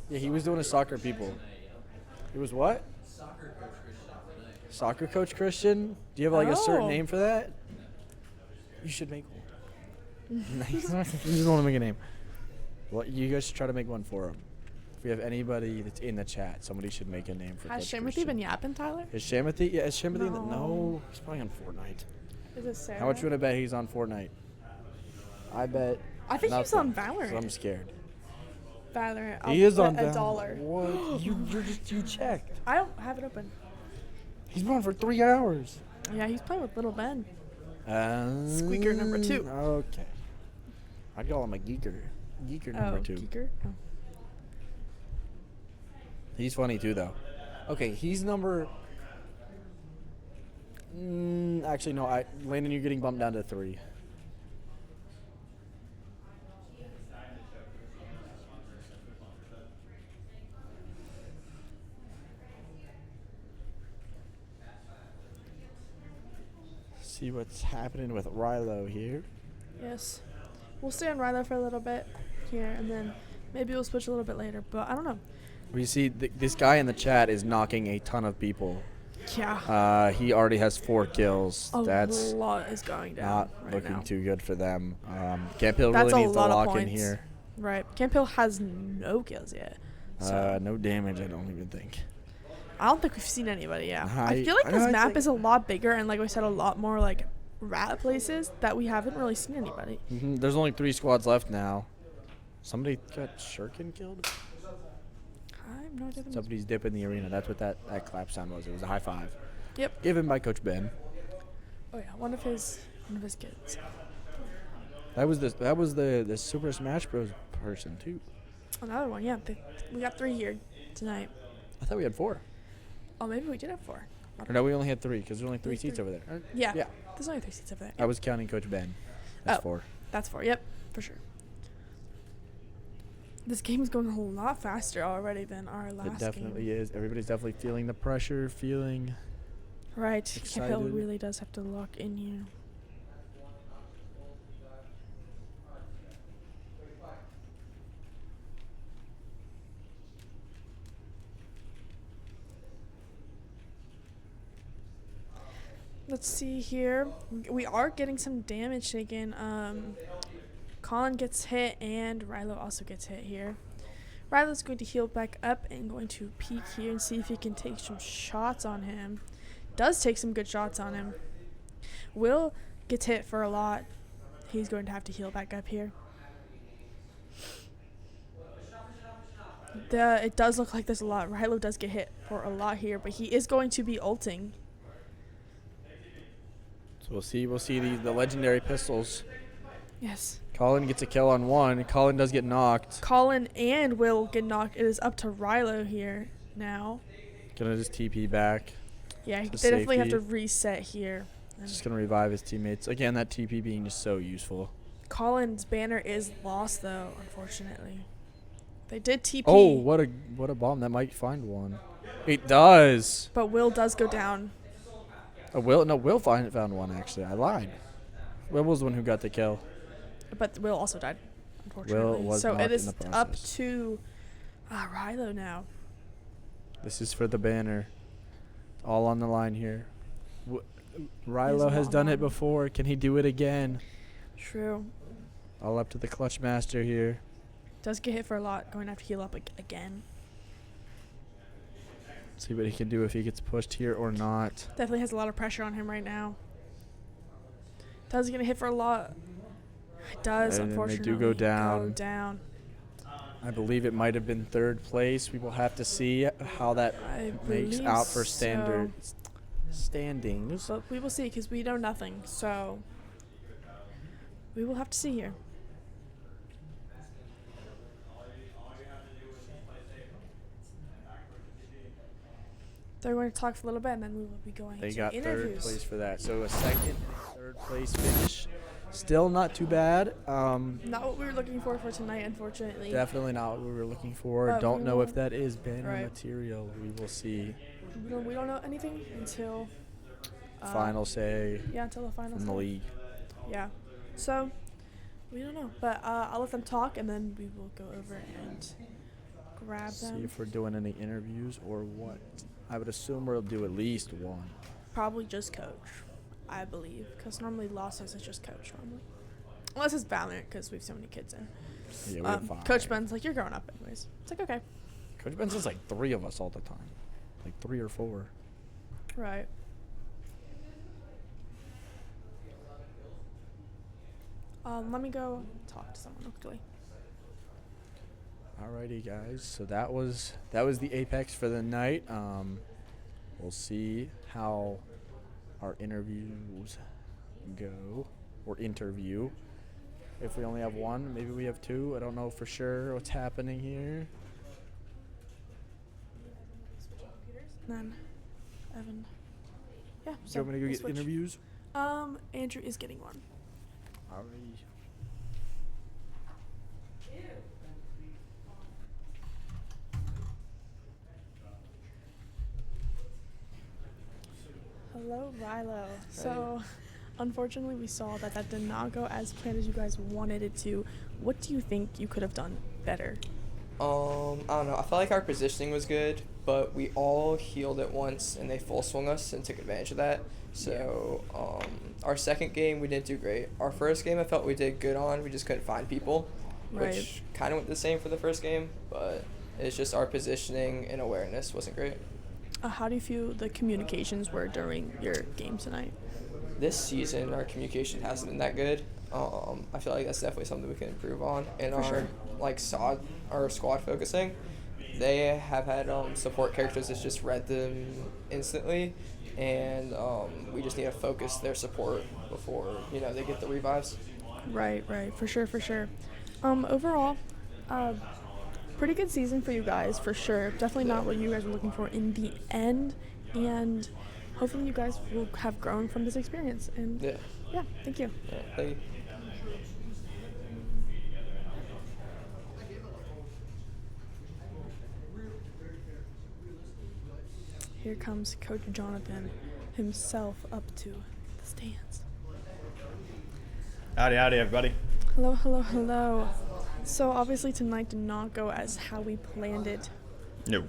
Yeah, he was doing a soccer people. It was what? Soccer coach Christian? Do you have like a certain Oh. name for that? You should make one. Nice. You just want to make a name. Well, you guys should try to make one for him. If we have anybody that's in the chat, somebody should make a name for Has Coach Shamothy Christian. been yapping, Tyler? Is Shamothy? Yeah, is Shamothy in the... No. No, he's probably on Fortnite. Is it Sarah? How much you want to bet he's on Fortnite? I bet I think he's nothing, on Valorant. so I'm scared. Valorant. He is on a Valorant. dollar. What? you checked. I don't have it open. He's been on for 3 hours. Yeah, he's playing with Little Ben. Squeaker number 2. Okay. I'd call him a geeker. Geeker number 2. Geeker? Oh. He's funny too, though. Okay, he's number. Actually, no. Landon, you're getting bumped down to 3. See what's happening with Rilo here. Yes. We'll stay on Rylo for a little bit here, and then maybe we'll switch a little bit later, but I don't know. We see this guy in the chat is knocking a ton of people. Yeah. He already has 4 kills. That's a lot is going down not right looking now. too good for them. Camphill That's really a needs to lot of lock in points. here. Right. Camphill has no kills yet. So No damage, I don't even think. I don't think we've seen anybody, yeah. I I- feel like I this know, it's map like- is a lot bigger and, like we said, a lot more, like, rat places that we haven't really seen anybody. There's only 3 squads left now. Somebody got Shuriken killed? I have no idea. Somebody's dipping the arena. That's what that clap sound was. It was a high five. Yep. Given by Coach Ben. Oh, yeah. One of his kids. That was the Super Smash Bros. Person, too. Another one, yeah. We got 3 here tonight. I thought we had 4. Oh, maybe we did have 4. Or no, we only had 3 because there's only 3 There's seats 3. over there. Yeah. Yeah. There's only 3 seats over there. I was counting Coach Ben. That's 4. That's 4. Yep, for sure. This game is going a whole lot faster already than our last It definitely game. is. Everybody's definitely feeling the pressure, feeling... Right. Excited. Camphill really does have to lock in here. Let's see here. We are getting some damage taken. Colin gets hit and Rilo also gets hit here. Rilo's going to heal back up and going to peek here and see if he can take some shots on him. Does take some good shots on him. Will gets hit for a lot. He's going to have to heal back up here. It does look like there's a lot. Rilo does get hit for a lot here, but he is going to be ulting. So we'll see the legendary pistols. Yes. Colin gets a kill on 1. Colin does get knocked. Colin and Will get knocked. It is up to Rilo here now. Gonna just TP back. Yeah, they To definitely have to safety. reset here. And Just gonna revive his teammates. Again, that TP being just so useful. Colin's banner is lost though, unfortunately. They did TP. Oh, what a bomb. That might find one. It does. But Will does go down. Will found one, actually. I lied. Will was the one who got the kill. But Will also died, unfortunately. was so knocked it is in the up process. to Rilo now. This is for the banner. All on the line here. Rilo has done it long. before. Can he do it again? True. All up to the clutch master here. Does get hit for a lot. Going to have to heal up again. See what he can do if he gets pushed here or not. Definitely has a lot of pressure on him right now. Does get hit for a lot. It does, And then they unfortunately. do go down. Go down. I believe it might have been 3rd place. We will have to see how that I makes believe out for so. standings. But we will see because we know nothing. So we will have to see here. They're going to talk for a little bit, and then we will be going They to got 3rd interviews. place for that. So a 2nd and 3rd place finish. Still not too bad. Not what we were looking for tonight, unfortunately. Definitely not what we were looking for. But Don't we know if will- that is banner right. material. We will see. We don't know anything until Final say Yeah, until the final. from the say. league. Yeah. So we don't know, but I'll let them talk, and then we will go over and grab See them. if we're doing any interviews or what. I would assume we'll do at least one. Probably just coach, I believe, because normally Lossos is just coach normally. Unless it's Valiant, because we have so many kids in. Yeah, we have 5. Coach Ben's like, you're growing up anyways. It's like, okay. Coach Ben's is like 3 of us all the time. Like 3 or 4. Right. Let me go talk to someone quickly. Alrighty, guys. So that was the Apex for the night. We'll see how our interviews go, or interview. If we only have 1, maybe we have 2. I don't know for sure what's happening here. Then, Evan. Yeah. Do So you want me to go we'll get switch. interviews? Andrew is getting one. Alrighty. Hello, Rilo. So, unfortunately, we saw that did not go as planned as you guys wanted it to. What do you think you could have done better? I don't know. I felt like our positioning was good, but we all healed at once, and they full swung us and took advantage of that. So, our second game, we didn't do great. Our first game, I felt we did good on. We just couldn't find people, Right. which kind of went the same for the first game, but it's just our positioning and awareness wasn't great. How do you feel the communications were during your game tonight? This season, our communication hasn't been that good. I feel like that's definitely something we can improve on. And For sure. our squad focusing, they have had support characters that just read them instantly, and we just need to focus their support before they get the revives. Right, for sure. Overall, pretty good season for you guys, for sure. Definitely not what you guys were looking for in the end, and hopefully you guys will have grown from this experience. And Yeah. Thank you. Yeah. Thank you. Here comes Coach Jonathan himself up to the stands. Howdy, everybody. Hello. So obviously tonight did not go as how we planned it. No.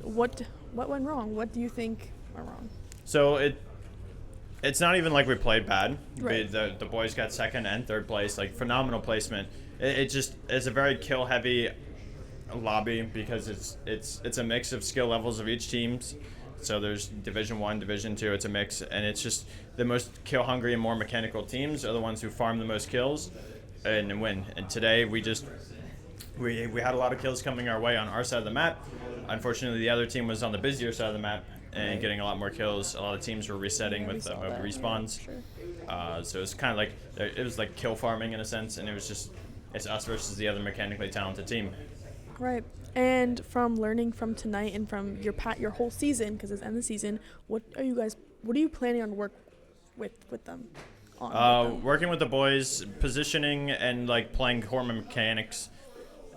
What went wrong? What do you think went wrong? So it's not even like we played bad. Right. The boys got second and third place, like phenomenal placement. It's a very kill heavy lobby because it's a mix of skill levels of each teams. So there's Division 1, Division 2, it's a mix, and it's just the most kill hungry and more mechanical teams are the ones who farm the most kills and win. And today we had a lot of kills coming our way on our side of the map. Unfortunately, the other team was on the busier side of the map and getting a lot more kills. A lot of teams were resetting with mobile respawns. Yeah, sure. So it was kind of like it was like kill farming in a sense, and it's us versus the other mechanically talented team. Right. And from learning from tonight and from your whole season, because it's end of the season, what are you planning on work with them on? Working with the boys, positioning and like playing core mechanics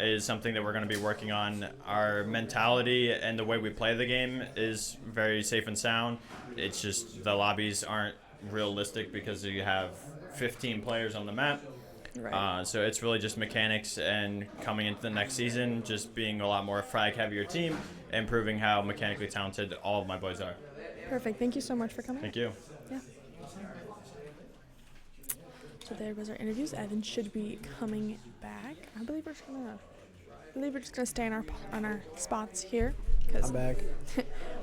is something that we're going to be working on. Our mentality and the way we play the game is very safe and sound. It's just the lobbies aren't realistic because you have 15 players on the map. Right. So it's really just mechanics and coming into the next season, just being a lot more frag heavier team and proving how mechanically talented all of my boys are. Perfect. Thank you so much for coming. Thank you. Yeah. So there goes our interviews. Evan should be coming back. I believe we're just gonna stay on our spots here. I'm back.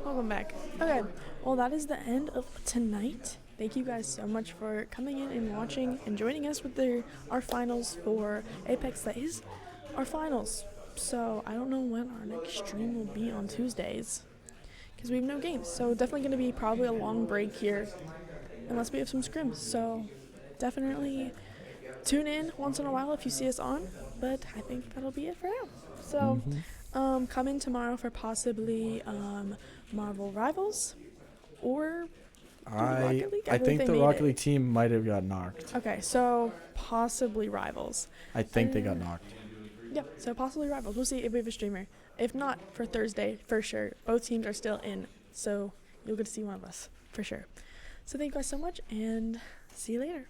Welcome back. Okay. Well, that is the end of tonight. Thank you guys so much for coming in and watching and joining us with our finals for Apex. That is our finals. So I don't know when our next stream will be on Tuesdays because we have no games. So definitely going to be probably a long break here unless we have some scrims. So definitely tune in once in a while if you see us on. But I think that'll be it for now. So come in tomorrow for possibly Marvel Rivals or I think the Rocket League team might have got knocked. Okay, so possibly Rivals. I think they got knocked. Yeah, so possibly Rivals. We'll see if we have a streamer. If not, for Thursday, for sure. Both teams are still in, so you'll get to see one of us, for sure. So thank you guys so much, and see you later.